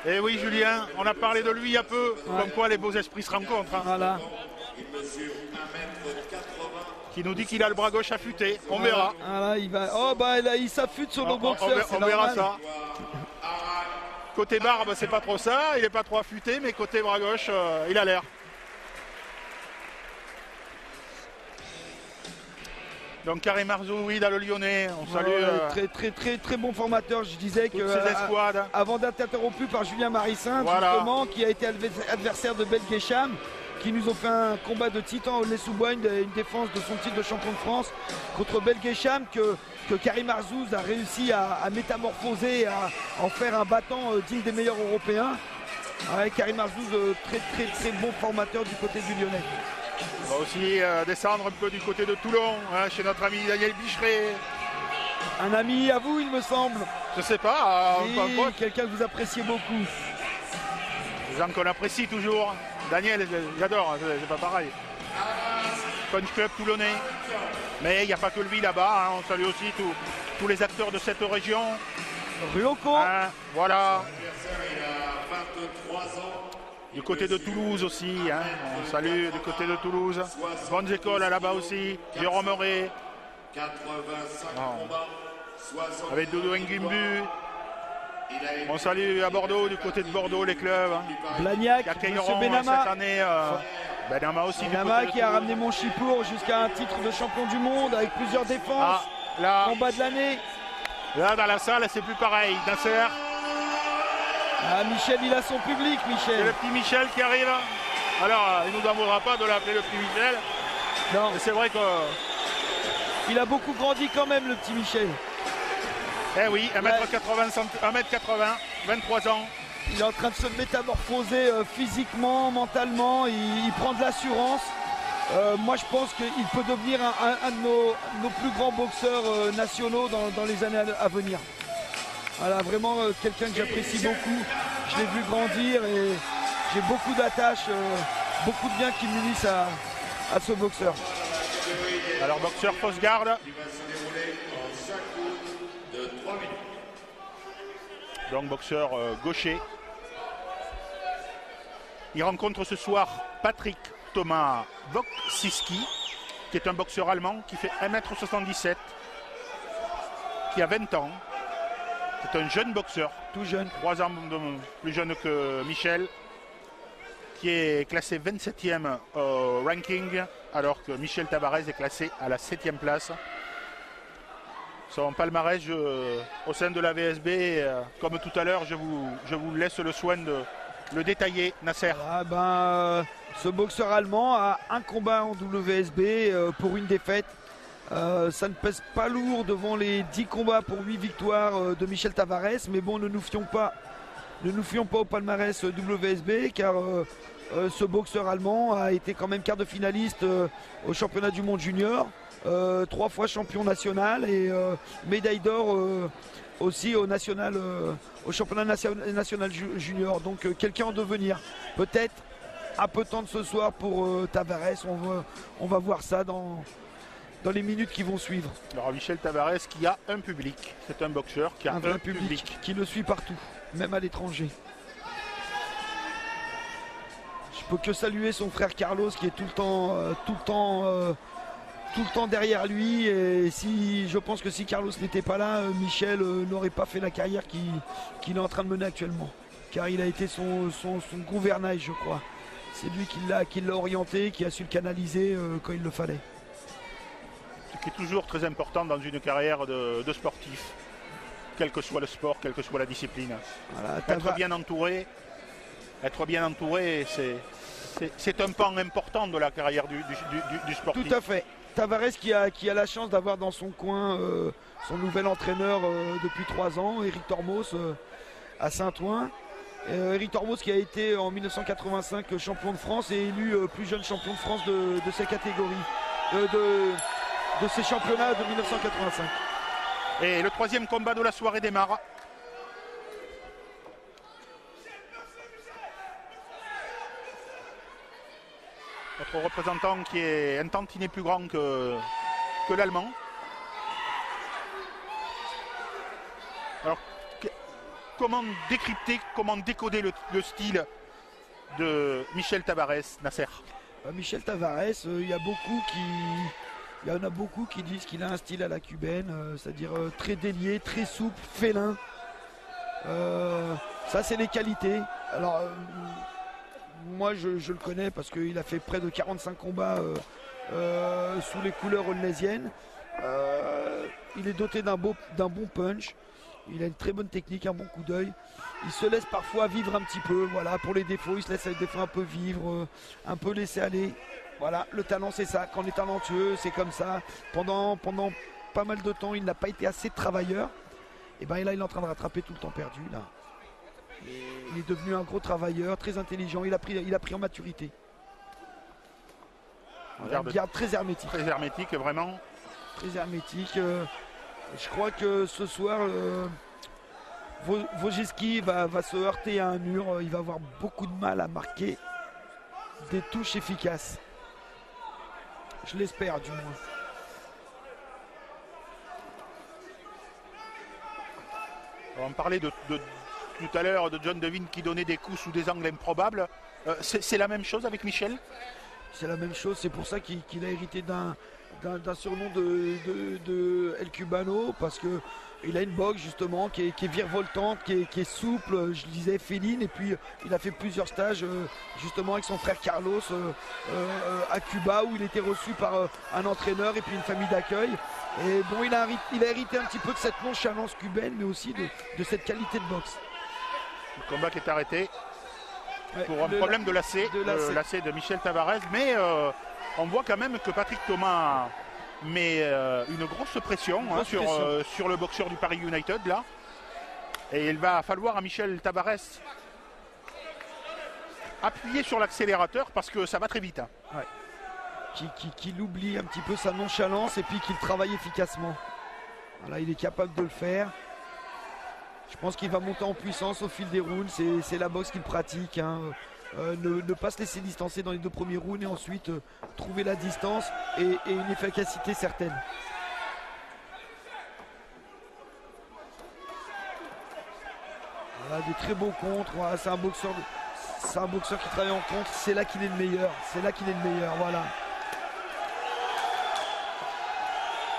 Et oui, Julien, on a parlé de lui il y a peu, comme quoi les beaux esprits se rencontrent. Hein. Voilà. Qui nous dit qu'il a le bras gauche affûté. On verra. Voilà, il va. Oh bah là, il s'affûte sur nos boxeurs. On verra ça. Côté barbe, c'est pas trop ça. Il est pas trop affûté, mais côté bras gauche, il a l'air. Donc Karim Arzouid, le Lyonnais, on salue. Très bon formateur. Je disais que avant d'être interrompu par Julien Marissin, justement, qui a été adversaire de Belguécham, qui nous ont fait un combat de titan au Nez-sous-Bois, une défense de son titre de champion de France contre Belguécham que Karim Arzouz a réussi à métamorphoser, à en faire un battant digne des meilleurs européens. Avec Karim Arzouz, très bon formateur du côté du Lyonnais. On va aussi descendre un peu du côté de Toulon, hein, chez notre ami Daniel Bicheret. Un ami à vous, il me semble. Je sais pas. Quelqu'un que vous appréciez beaucoup. Des gens qu'on apprécie toujours. Daniel, j'adore, c'est pas pareil. Punch Club toulonnais. Mais il n'y a pas que lui là-bas. Hein, on salue aussi tous les acteurs de cette région. Ruoko. Hein, voilà. Du côté de Toulouse aussi, hein. On salue du côté de Toulouse. Bonnes écoles là-bas aussi. Jérôme Ray. Avec Dodo Ngimbu. On salue à Bordeaux, du côté de Bordeaux, les clubs. Hein. Blagnac, M. Benama. Cette année, Benama aussi. Benama qui a ramené Montchipour jusqu'à un titre de champion du monde avec plusieurs défenses. Là, combat de l'année. Là, dans la salle, c'est plus pareil. Nasser. Michel, il a son public, Michel. C'est le petit Michel qui arrive. Alors, il ne nous en voudra pas de l'appeler le petit Michel. Non. Mais c'est vrai que... Il a beaucoup grandi quand même, le petit Michel. Eh oui, 1m80, 23 ans. Il est en train de se métamorphoser physiquement, mentalement. Il prend de l'assurance. Moi, je pense qu'il peut devenir un de nos plus grands boxeurs nationaux dans les années à venir. Voilà, vraiment quelqu'un que j'apprécie beaucoup. Je l'ai vu grandir et j'ai beaucoup d'attaches, beaucoup de bien qui m'unissent à ce boxeur. Alors, boxeur fausse garde. Donc, boxeur gaucher. Il rencontre ce soir Patrick Thomas Wojcicki, qui est un boxeur allemand qui fait 1m77, qui a 20 ans. C'est un jeune boxeur, tout jeune, 3 ans plus jeune que Michel, qui est classé 27e au ranking, alors que Michel Tavares est classé à la 7e place. Son palmarès au sein de la VSB, comme tout à l'heure, je vous laisse le soin de le détailler, Nasser. Ce boxeur allemand a un combat en WSB pour une défaite. Ça ne pèse pas lourd devant les 10 combats pour 8 victoires de Michel Tavares, mais bon, ne nous fions pas au palmarès WSB, car ce boxeur allemand a été quand même quart de finaliste au championnat du monde junior, 3 fois champion national et médaille d'or aussi au championnat national junior. Donc quelqu'un en devenir. Peut-être un peu de temps de ce soir pour Tavares. On va voir ça dans les minutes qui vont suivre. Alors Michel Tavares qui a un public, c'est un boxeur qui a un vrai public qui le suit partout, même à l'étranger. Je peux que saluer son frère Carlos qui est tout le temps derrière lui, et je pense que si Carlos n'était pas là, Michel n'aurait pas fait la carrière qu'il est en train de mener actuellement, car il a été son gouvernail, je crois. C'est lui qui l'a orienté, qui a su le canaliser quand il le fallait. Ce qui est toujours très important dans une carrière de sportif, quel que soit le sport, quelle que soit la discipline. Voilà, être bien entouré, c'est un pan important de la carrière du sportif. Tout à fait. Tavares qui a la chance d'avoir dans son coin son nouvel entraîneur depuis 3 ans, Éric Tormos, à Saint-Ouen. Éric Tormos qui a été en 1985 champion de France et élu plus jeune champion de France de ses catégories, de ces championnats de 1985. Et le 3e combat de la soirée démarre. Notre représentant qui est un tantinet plus grand que l'Allemand. Alors, comment décrypter, comment décoder le style de Michel Tabarez, Nasser? Michel Tabarez, il y en a beaucoup qui disent qu'il a un style à la cubaine, c'est-à-dire très délié, très souple, félin. Ça, c'est les qualités. Alors, moi, je le connais parce qu'il a fait près de 45 combats sous les couleurs holnésiennes. Il est doté d'un bon punch. Il a une très bonne technique, un bon coup d'œil. Il se laisse parfois vivre un petit peu. Voilà, pour les défauts, il se laisse des fois un peu vivre, un peu laisser aller. Voilà, le talent, c'est ça. Quand on est talentueux, c'est comme ça. Pendant pas mal de temps, il n'a pas été assez travailleur. Et bien là, il est en train de rattraper tout le temps perdu. Là. Il est devenu un gros travailleur, très intelligent. Il a pris en maturité. Voilà, une garde très hermétique. Très hermétique, vraiment. Très hermétique. Je crois que ce soir, Wojcicki va se heurter à un mur. Il va avoir beaucoup de mal à marquer des touches efficaces. Je l'espère du moins. On parlait tout à l'heure de John Devine qui donnait des coups sous des angles improbables. C'est la même chose avec Michel? C'est la même chose, c'est pour ça qu'il a hérité d'un surnom de El Cubano, parce qu'il a une boxe justement qui est virevoltante, qui est souple, je disais féline, et puis il a fait plusieurs stages justement avec son frère Carlos à Cuba, où il était reçu par un entraîneur et puis une famille d'accueil. Et bon, il a hérité un petit peu de cette nonchalance cubaine, mais aussi de cette qualité de boxe. Le combat qui est arrêté. Ouais, pour un problème de lacet de Michel Tabarez, mais on voit quand même que Patrick Thomas met une grosse pression sur le boxeur du Paris United là, et il va falloir à Michel Tabarez appuyer sur l'accélérateur parce que ça va très vite. Ouais. Qu'il oublie un petit peu sa nonchalance et puis qu'il travaille efficacement. Voilà, il est capable de le faire. Je pense qu'il va monter en puissance au fil des rounds, c'est la boxe qu'il pratique. Hein. Ne pas se laisser distancer dans les 2 premiers rounds et ensuite trouver la distance et une efficacité certaine. Voilà, des très beaux contres. Voilà, c'est un boxeur qui travaille en contre. C'est là qu'il est le meilleur. Voilà.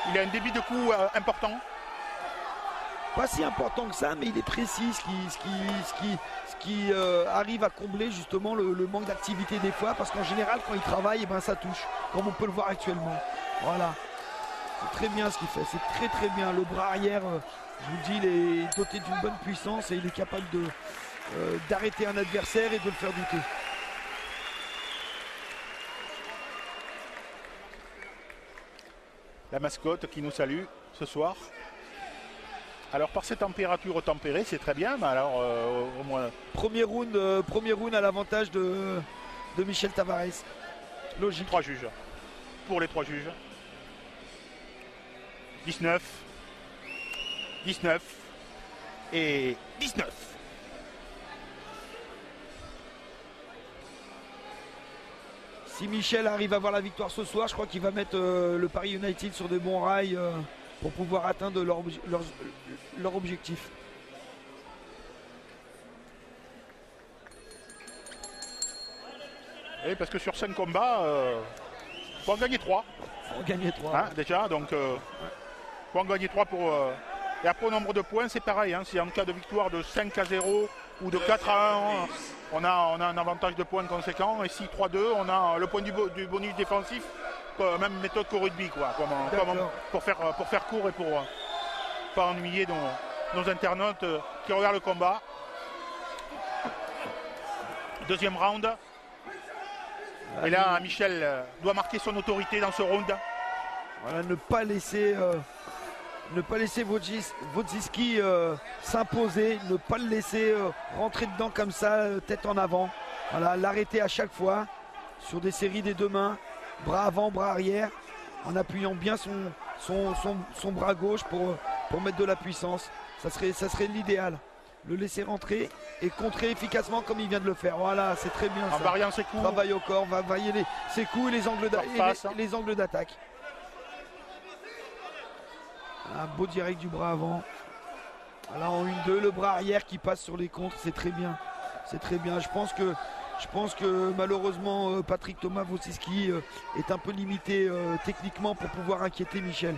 Il a un débit de coup important. Pas si important que ça, mais il est précis, ce qui arrive à combler justement le manque d'activité des fois, parce qu'en général quand il travaille, eh ben, ça touche, comme on peut le voir actuellement. Voilà, c'est très bien ce qu'il fait, c'est très bien. Le bras arrière, je vous dis, il est doté d'une bonne puissance et il est capable d'arrêter un adversaire et de le faire douter. La mascotte qui nous salue ce soir. Alors par ces températures tempérées, c'est très bien, mais alors au moins... Premier round à l'avantage de Michel Tabarez. Logique. 3 juges. Pour les 3 juges. 19. 19. Et 19. Si Michel arrive à avoir la victoire ce soir, je crois qu'il va mettre le Paris United sur de bons rails pour pouvoir atteindre leur objectif. Oui, parce que sur 5 combats, il faut en gagner 3. Il faut en gagner 3. Hein, déjà, donc faut en gagner 3 pour... Et après, au nombre de points, c'est pareil. Hein, si en cas de victoire de 5-0 ou de 4-1, on a un avantage de points conséquent. Et si 3-2, on a le point du bonus défensif. Même méthode qu'au rugby, quoi, pour faire court et pour pas ennuyer nos internautes qui regardent le combat. Deuxième round. Et là, Michel doit marquer son autorité dans ce round. Voilà, ne pas laisser Wojcicki s'imposer, ne pas le laisser rentrer dedans comme ça, tête en avant. Voilà, l'arrêter à chaque fois sur des séries des 2 mains. Bras avant, bras arrière, en appuyant bien son bras gauche pour mettre de la puissance. Ça serait l'idéal. Le laisser rentrer et contrer efficacement comme il vient de le faire. Voilà, c'est très bien. En variant ses coups. Travail au corps, va varier ses coups et les angles d'attaque. Un beau direct du bras avant. Voilà, en 1-2, le bras arrière qui passe sur les contres, c'est très bien. C'est très bien. Je pense que malheureusement Patrick Thomas Wosiski est un peu limité techniquement pour pouvoir inquiéter Michel.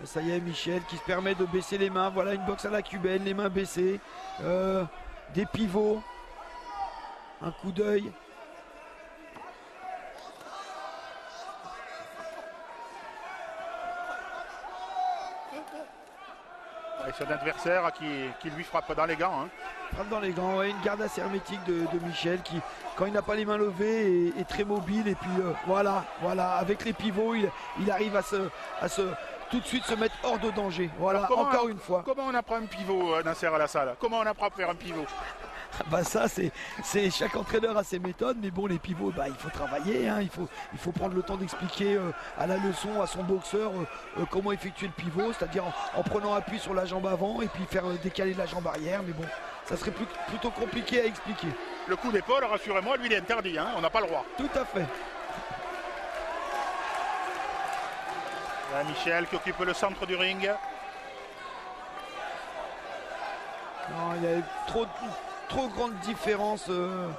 Ça y est, Michel qui se permet de baisser les mains. Voilà une boxe à la cubaine, les mains baissées. Des pivots. Un coup d'œil. Et son adversaire qui lui frappe dans les gants. Hein. Frappe dans les gants, ouais, une garde assez hermétique de Michel qui, quand il n'a pas les mains levées, est très mobile. Et puis voilà, avec les pivots, il arrive à tout de suite se mettre hors de danger. Voilà, encore une fois. Comment on apprend un pivot, Nasser à la salle? Comment on apprend à faire un pivot? Bah ça c'est chaque entraîneur a ses méthodes, mais bon, les pivots, bah, il faut travailler, hein, il faut prendre le temps d'expliquer à la leçon à son boxeur comment effectuer le pivot, c'est-à-dire en prenant appui sur la jambe avant et puis faire décaler la jambe arrière. Mais bon, ça serait plutôt compliqué à expliquer. Le coup d'épaule, rassurez-moi, lui il est interdit, hein, on n'a pas le droit. Tout à fait. Là, Michel qui occupe le centre du ring. Non, il y a trop grande différence de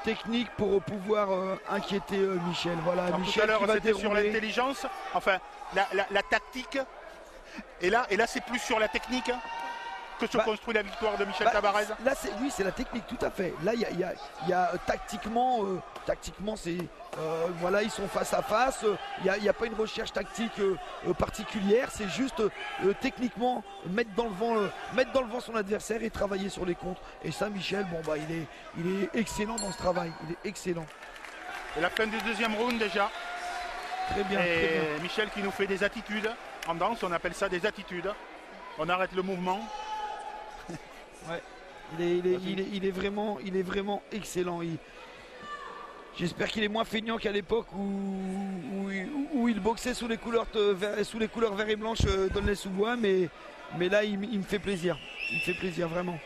technique pour pouvoir inquiéter Michel. Voilà, alors, Michel tout à l'heure qui va c'était sur dérouler. l'intelligence, enfin la tactique. Et là c'est plus sur la technique que se construit la victoire de Michel Tabarez. Là c'est la technique, tout à fait. Là il y a tactiquement c'est voilà, ils sont face à face. Il n'y a pas une recherche tactique particulière. C'est juste techniquement mettre dans le vent son adversaire et travailler sur les contres. Et ça, Michel, bon bah il est excellent dans ce travail. Il est excellent. Et la fin du deuxième round déjà. Très bien. Et très bien. Michel qui nous fait des attitudes. En danse, on appelle ça des attitudes. On arrête le mouvement. Ouais. Il est vraiment excellent. J'espère qu'il est moins feignant qu'à l'époque où il boxait sous les couleurs vert et blanche d'Aulnay-sous-Bois, mais là il me fait plaisir. Il me fait plaisir vraiment.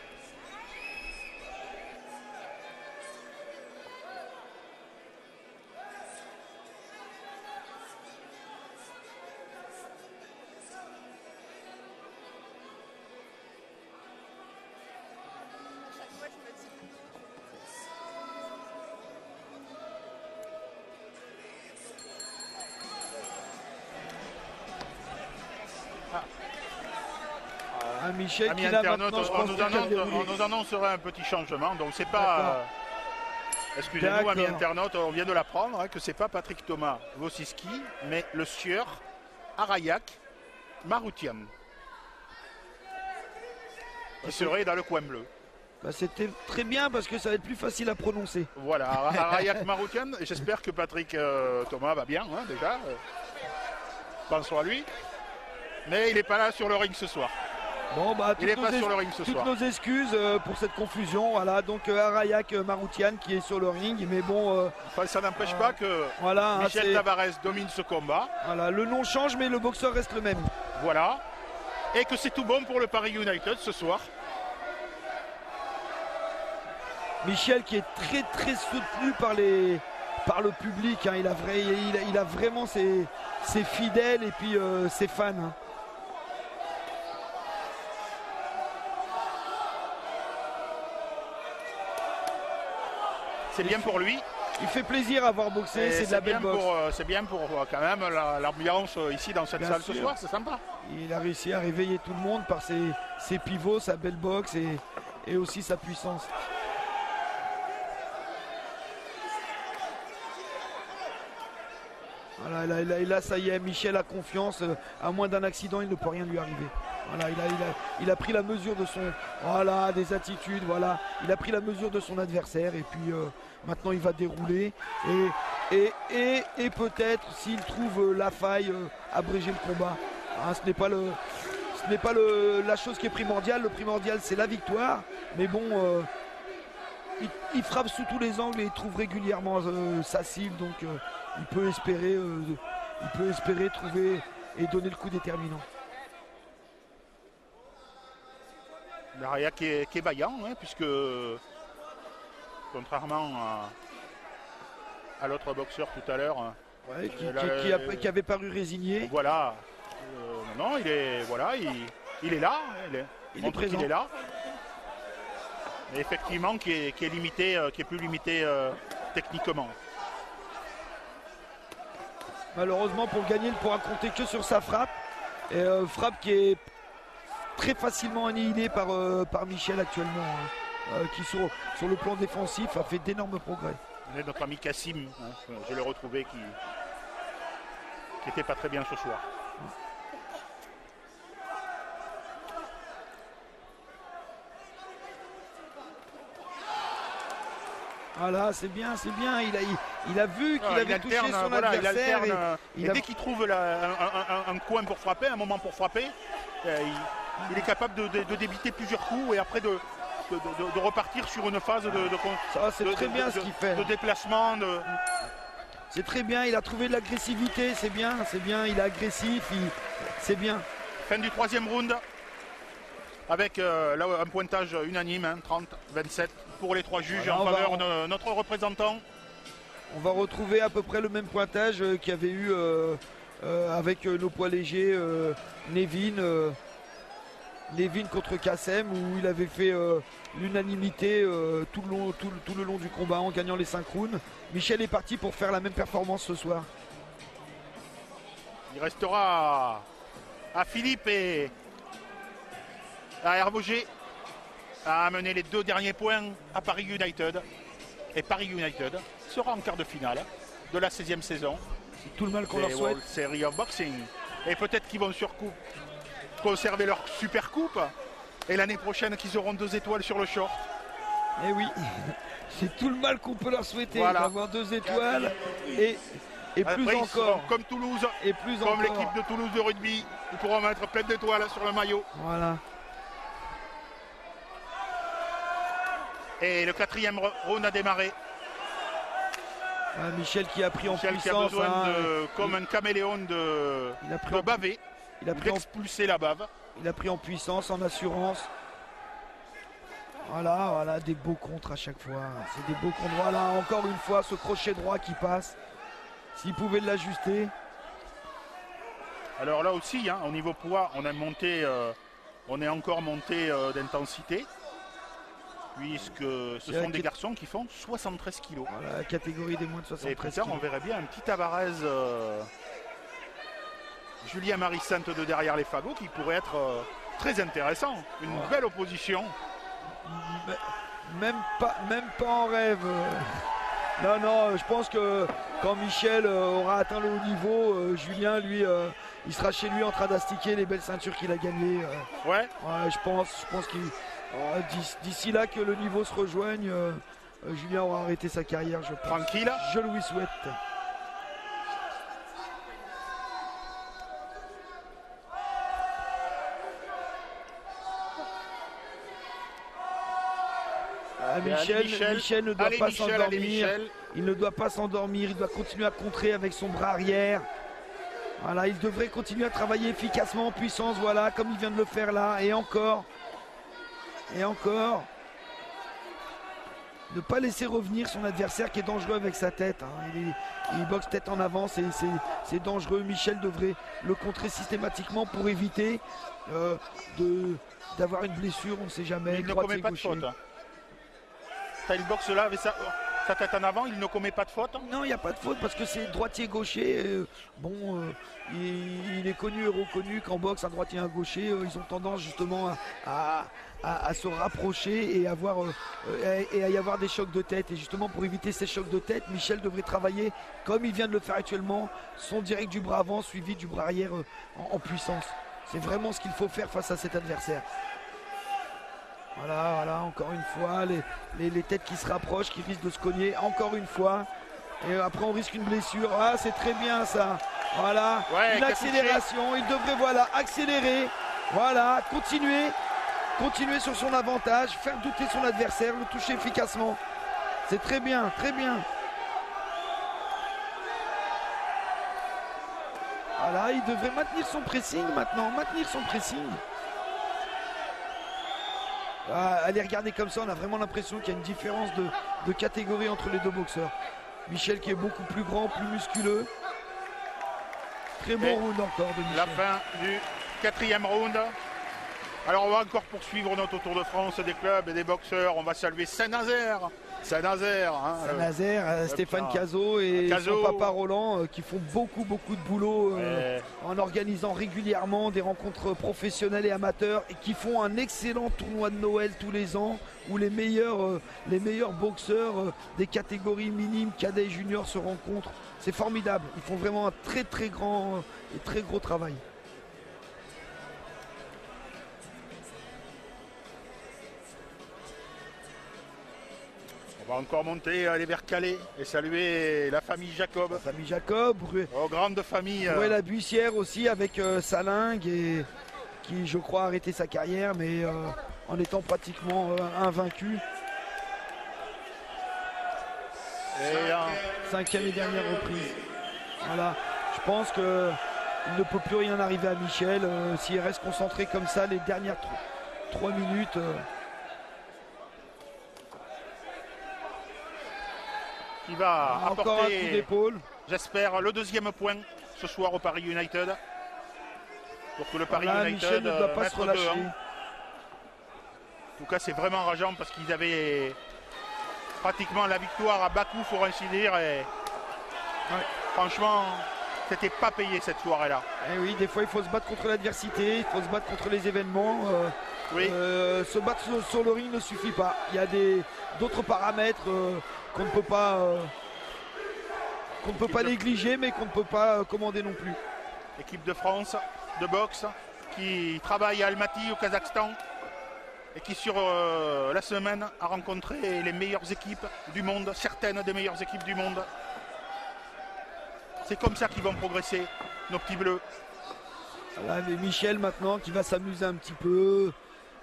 Michel Amis qui là internautes, maintenant, on nous annoncerait un petit changement, donc c'est pas... excusez-nous, amis internautes, on vient de l'apprendre, hein, que c'est pas Patrick Thomas Wosiski, mais le sieur Arayak Maroutian, qui serait dans le coin bleu. Bah, c'était très bien parce que ça va être plus facile à prononcer. Voilà, Arayak Maroutian, j'espère que Patrick Thomas va bien, hein, déjà. Pensons à lui. Mais il n'est pas là sur le ring ce soir. Bon, bah, il n'est pas sur le ring ce soir. Toutes nos excuses pour cette confusion. Voilà, donc Arayak Maroutian qui est sur le ring. Mais bon. Enfin, ça n'empêche pas que voilà, Michel Tabarez domine ce combat. Voilà, le nom change, mais le boxeur reste le même. Voilà. Et que c'est tout bon pour le Paris United ce soir. Michel qui est très soutenu par le public. Hein. Il a vraiment ses fidèles et puis ses fans. Hein. C'est bien pour lui. Il fait plaisir à voir boxer, c'est de la belle boxe. C'est bien pour quand même l'ambiance ici dans cette salle ce soir, c'est sympa. Il a réussi à réveiller tout le monde par ses pivots, sa belle boxe et aussi sa puissance. Voilà, là, ça y est, Michel a confiance. À moins d'un accident, il ne peut rien lui arriver. Voilà, il a pris la mesure de des attitudes. Voilà, il a pris la mesure de son adversaire et puis maintenant il va dérouler et peut-être s'il trouve la faille, abréger le combat. Hein, ce n'est pas la chose qui est primordiale. Le primordial, c'est la victoire. Mais bon. Il frappe sous tous les angles et il trouve régulièrement sa cible, donc il peut espérer trouver et donner le coup déterminant. L'arrière qui est vaillant, hein, puisque contrairement à l'autre boxeur tout à l'heure, Ouais, qui avait paru résigné. voilà. Non, il est voilà, il est là, Il est montre présent. qu'il est là. Mais effectivement, qui est limité, qui est plus limité techniquement. Malheureusement pour gagner, il ne pourra compter que sur sa frappe. Et frappe qui est très facilement annihilée par Michel actuellement, hein, qui sur le plan défensif a fait d'énormes progrès. Et notre ami Kassim, hein, je l'ai retrouvé qui n'était pas très bien ce soir. Voilà, c'est bien, c'est bien. Il a vu qu'il avait touché son voilà, adversaire. Et dès qu'il trouve un coin pour frapper, un moment pour frapper, il est capable de débiter plusieurs coups et après de repartir sur une phase c'est très bien ce qu'il fait. De déplacement. C'est très bien, il a trouvé de l'agressivité, c'est bien, il est agressif, c'est bien. Fin du troisième round. Avec là, un pointage unanime, hein, 30-27 pour les trois juges en faveur de notre représentant. On va retrouver à peu près le même pointage qu'il y avait eu avec nos poids légers Nevin contre Kassem, où il avait fait l'unanimité tout le long du combat en gagnant les 5 rounds. Michel est parti pour faire la même performance ce soir. Il restera à Philippe et à Hervogé à amener les 2 derniers points à Paris United. Et Paris United sera en quart de finale de la 16e saison. C'est tout le mal qu'on leur souhaite. World Series of Boxing. Et peut-être qu'ils vont conserver leur super coupe. Et l'année prochaine qu'ils auront 2 étoiles sur le short. Eh oui, c'est tout le mal qu'on peut leur souhaiter, voilà. D'avoir 2 étoiles et plus après, encore. Comme Toulouse, et plus comme encore. l'équipe de Toulouse de rugby, ils pourront mettre plein d'étoiles sur le maillot. Voilà. Et le 4e round a démarré. Michel qui a pris Michel en puissance. qui a besoin comme un caméléon de baver, d'expulser la bave. Il a pris en puissance, en assurance. Voilà, des beaux contres à chaque fois. C'est des beaux contres. Voilà, encore une fois, ce crochet droit qui passe. S'il pouvait l'ajuster. Alors là aussi, hein, au niveau poids, on est encore monté d'intensité. Puisque ce sont des garçons qui font 73 kilos. Voilà, la catégorie des moins de 73 kilos. Et plus tard, on verrait bien un petit Tavares, Julien Marissante de derrière les fagots qui pourrait être très intéressant. Une belle opposition. Même pas en rêve. Non, je pense que quand Michel aura atteint le haut niveau, Julien, lui, il sera chez lui en train d'astiquer les belles ceintures qu'il a gagnées. Ouais, je pense qu'il... D'ici là que le niveau se rejoigne, Julien aura arrêté sa carrière, je pense. Tranquille. Je lui souhaite. Michel ne doit pas s'endormir. Il ne doit pas s'endormir, il doit continuer à contrer avec son bras arrière. Voilà, il devrait continuer à travailler efficacement en puissance, voilà, comme il vient de le faire là, et encore. Et encore. Ne pas laisser revenir son adversaire qui est dangereux avec sa tête. Hein. Il boxe tête en avant, c'est dangereux. Michel devrait le contrer systématiquement pour éviter d'avoir une blessure, on ne sait jamais. Il ne commet pas de faute. Il boxe là avec sa tête en avant, il ne commet pas de faute. Non, il n'y a pas de faute parce que c'est droitier-gaucher. Il est connu et reconnu qu'en boxe, un droitier et un gaucher, ils ont tendance justement à se rapprocher et à y avoir des chocs de tête. Et justement, pour éviter ces chocs de tête, Michel devrait travailler, comme il vient de le faire actuellement, son direct du bras avant suivi du bras arrière en puissance. C'est vraiment ce qu'il faut faire face à cet adversaire. Voilà, encore une fois, les têtes qui se rapprochent, qui risquent de se cogner, encore une fois. Et après, on risque une blessure. Ah, c'est très bien ça. Voilà, une accélération. Il devrait, accélérer. Voilà, continuer sur son avantage, faire douter son adversaire, le toucher efficacement. C'est très bien, très bien. Voilà, il devrait maintenir son pressing maintenant, À les regarder comme ça, on a vraiment l'impression qu'il y a une différence de catégorie entre les deux boxeurs. Michel qui est beaucoup plus grand, plus musculeux. Très bon round encore de Michel. La fin du 4e round. Alors on va encore poursuivre notre Tour de France des clubs et des boxeurs. On va saluer Saint-Nazaire. Saint-Nazaire, Stéphane Cazot et son papa Roland qui font beaucoup de boulot en organisant régulièrement des rencontres professionnelles et amateurs et qui font un excellent tournoi de Noël tous les ans où les meilleurs boxeurs des catégories minimes, cadets et juniors se rencontrent. C'est formidable, ils font vraiment un très grand et très gros travail. On va encore monter, aller vers Calais et saluer la famille Jacob. La famille Jacob, grande famille. La Buissière aussi avec Salingue et qui je crois a arrêté sa carrière mais en étant pratiquement invaincu. Et 5e et dernière reprise. Voilà, je pense qu'il ne peut plus rien arriver à Michel s'il reste concentré comme ça les dernières 3 minutes. Qui va encore apporter, un coup d'épaule. J'espère, le 2e point ce soir au Paris United. Pour que le Paris United Michel ne doit pas se relâcher. En tout cas, c'est vraiment rageant parce qu'ils avaient pratiquement la victoire à bas coût, pour ainsi dire. Et franchement, c'était pas payé cette soirée-là. Et oui, des fois, il faut se battre contre l'adversité, il faut se battre contre les événements. Se battre sur le ring ne suffit pas. Il y a d'autres paramètres qu'on ne peut pas négliger, mais qu'on ne peut pas commander non plus. L'équipe de France de boxe qui travaille à Almaty au Kazakhstan et qui sur la semaine a rencontré les meilleures équipes du monde, certaines des meilleures équipes du monde. C'est comme ça qu'ils vont progresser, nos petits bleus. Voilà, mais Michel maintenant qui va s'amuser un petit peu.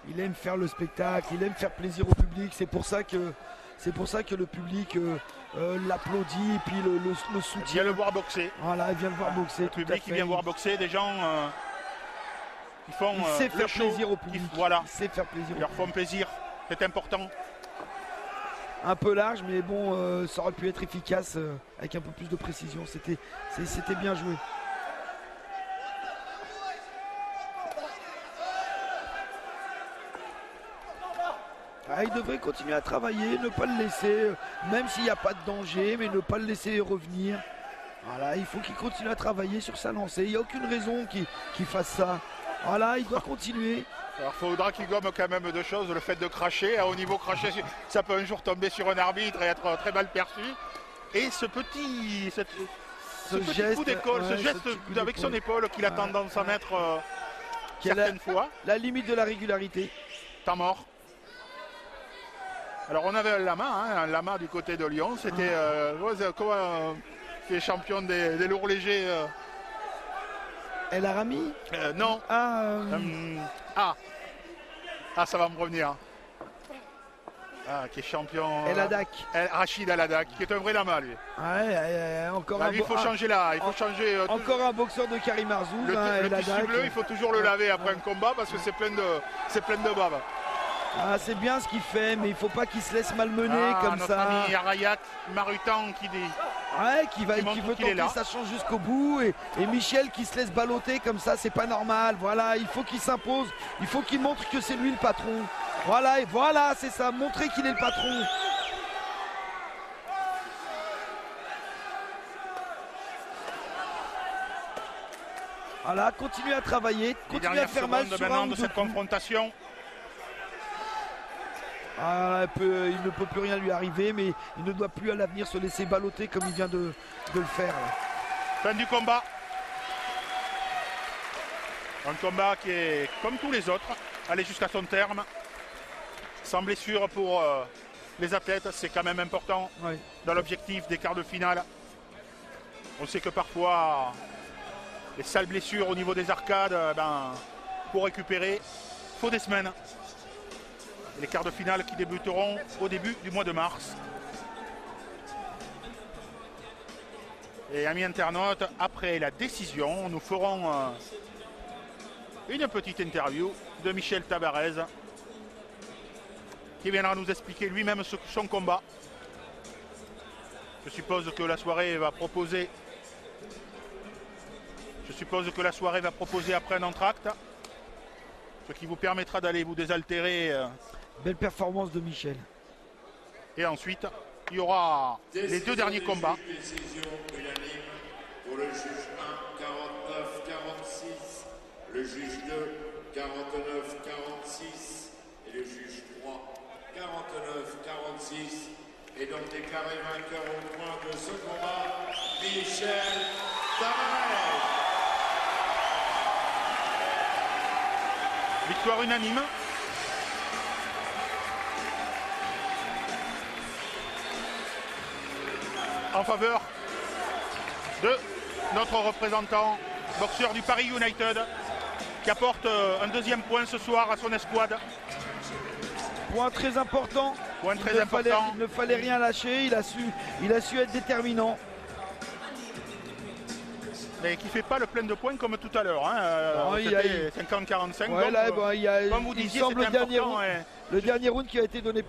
Il aime faire le spectacle, il aime faire plaisir au public. C'est pour ça que le public l'applaudit et puis le soutient. Il vient le voir boxer. Voilà, il vient le voir boxer. Le public qui vient voir boxer, des gens qui font il sait faire plaisir au public. Voilà. Il sait faire plaisir. Ils leur font plaisir, c'est important. Un peu large, mais bon, ça aurait pu être efficace avec un peu plus de précision. C'était bien joué. Il devrait continuer à travailler, ne pas le laisser, même s'il n'y a pas de danger, mais ne pas le laisser revenir. Voilà, il faut qu'il continue à travailler sur sa lancée. Il n'y a aucune raison qu'il fasse ça. Voilà, il doit continuer. Alors il faudra qu'il gomme quand même deux choses. Le fait de cracher, à haut niveau cracher, ça peut un jour tomber sur un arbitre et être très mal perçu. Et ce petit geste, coup d'épaule, ce geste avec son épaule qu'il a tendance à mettre certaines fois. La limite de la régularité. Temps mort. Alors on avait un lama du côté de Lyon. C'était qui est champion des lourds légers. El Arami Non. Ça va me revenir. Qui est champion. El Hadak. Rachid El Hadak, qui est un vrai lama lui. Encore il faut changer là. Il faut changer. Encore un boxeur de Karim Arzouz. Le tissu bleu, il faut toujours le laver après un combat parce que c'est plein de bave. C'est bien ce qu'il fait, mais il ne faut pas qu'il se laisse malmener comme notre ça. Ami Arayak Marutan qui veut tenter sa chance jusqu'au bout et Michel qui se laisse balloter comme ça, c'est pas normal. Voilà, il faut qu'il s'impose, il faut qu'il montre que c'est lui le patron. Voilà, et voilà, c'est ça, montrer qu'il est le patron. Voilà, continue à travailler, continue à faire mal sur un de cette confrontation. Il ne peut plus rien lui arriver, mais il ne doit plus à l'avenir se laisser balloter comme il vient de le faire. Fin du combat. Un combat qui est comme tous les autres, aller jusqu'à son terme. Sans blessure pour les athlètes, c'est quand même important dans l'objectif des quarts de finale. On sait que parfois, les sales blessures au niveau des arcades, pour récupérer, il faut des semaines. Les quarts de finale qui débuteront au début du mois de mars. Et amis internautes, après la décision, nous ferons une petite interview de Michel Tabarez qui viendra nous expliquer lui-même son combat. Je suppose que la soirée va proposer. Après un entracte, ce qui vous permettra d'aller vous désaltérer. Belle performance de Michel. Et ensuite, il y aura les deux derniers combats. Décision unanime pour le juge 1, 49-46, le juge 2, 49-46 et le juge 3, 49-46. Et donc déclaré vainqueur au point de ce combat, Michel Tavares. Victoire unanime. En faveur de notre représentant boxeur du Paris United qui apporte un deuxième point ce soir à son escouade. Point très important. Point très important. Il ne fallait rien lâcher, il a su être déterminant. Mais qui ne fait pas le plein de points comme tout à l'heure. Hein. C'était 50-45. Ouais, donc, là, bon, comme vous disiez, il semble c'était important. le dernier round qui a été donné.